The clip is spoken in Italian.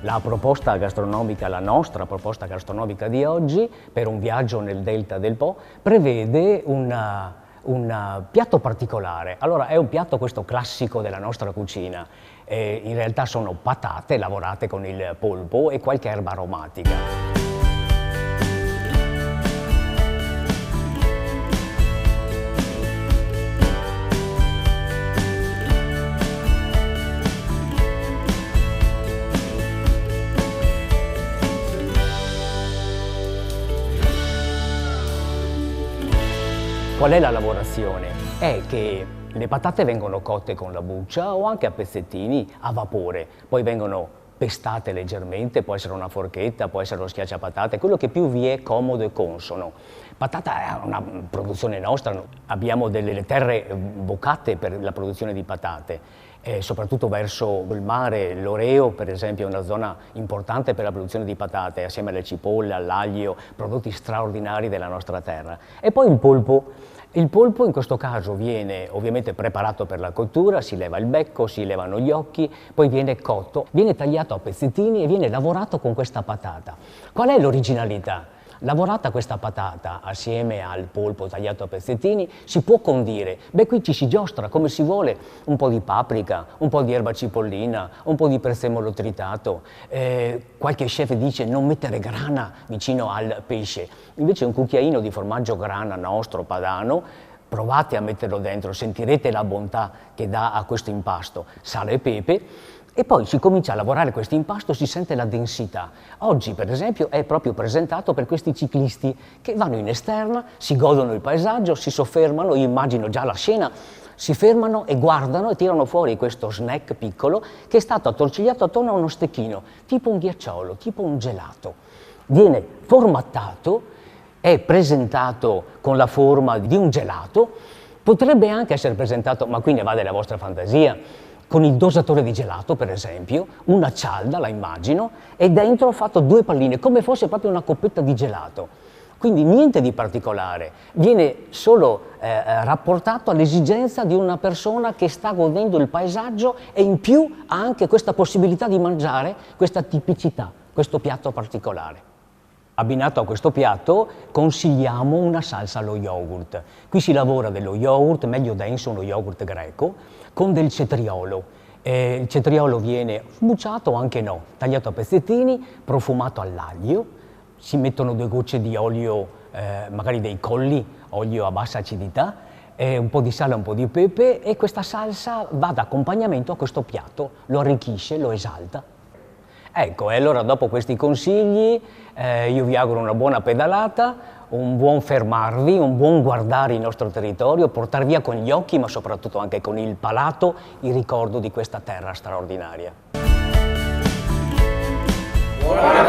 La proposta gastronomica, la nostra proposta gastronomica di oggi, per un viaggio nel delta del Po, prevede un piatto particolare. Allora, è un piatto questo classico della nostra cucina. In realtà sono patate lavorate con il polpo e qualche erba aromatica. Qual è la lavorazione? È che le patate vengono cotte con la buccia o anche a pezzettini a vapore, poi vengono pestate leggermente, può essere una forchetta, può essere uno schiacciapatate, quello che più vi è comodo e consono. Patata è una produzione nostra, abbiamo delle terre vocate per la produzione di patate. Soprattutto verso il mare, l'Oreo per esempio è una zona importante per la produzione di patate, assieme alle cipolle, all'aglio, prodotti straordinari della nostra terra. E poi il polpo. Il polpo in questo caso viene ovviamente preparato per la cottura, si leva il becco, si levano gli occhi, poi viene cotto, viene tagliato a pezzettini e viene lavorato con questa patata. Qual è l'originalità? Lavorata questa patata assieme al polpo tagliato a pezzettini si può condire. Beh, qui ci si giostra come si vuole, un po' di paprika, un po' di erba cipollina, un po' di prezzemolo tritato. Qualche chef dice non mettere grana vicino al pesce. Invece un cucchiaino di formaggio grana nostro, padano, provate a metterlo dentro, sentirete la bontà che dà a questo impasto. Sale e pepe. E poi si comincia a lavorare questo impasto, si sente la densità. Oggi, per esempio, è proprio presentato per questi ciclisti che vanno in esterna, si godono il paesaggio, si soffermano, io immagino già la scena, si fermano e guardano e tirano fuori questo snack piccolo che è stato attorcigliato attorno a uno stecchino, tipo un ghiacciolo, tipo un gelato. Viene formattato, è presentato con la forma di un gelato, potrebbe anche essere presentato, ma qui ne va della vostra fantasia, con il dosatore di gelato, per esempio, una cialda, la immagino, e dentro ho fatto 2 palline, come fosse proprio una coppetta di gelato. Quindi niente di particolare, viene solo rapportato all'esigenza di una persona che sta godendo il paesaggio e in più ha anche questa possibilità di mangiare questa tipicità, questo piatto particolare. Abbinato a questo piatto consigliamo una salsa allo yogurt. Qui si lavora dello yogurt, meglio denso, uno yogurt greco, con del cetriolo. Il cetriolo viene sbucciato o anche no, tagliato a pezzettini, profumato all'aglio, si mettono 2 gocce di olio, magari dei colli, olio a bassa acidità, un po' di sale, un po' di pepe e questa salsa va d'accompagnamento a questo piatto, lo arricchisce, lo esalta. Ecco, e allora dopo questi consigli io vi auguro una buona pedalata, un buon fermarvi, un buon guardare il nostro territorio, portar via con gli occhi ma soprattutto anche con il palato il ricordo di questa terra straordinaria. Buona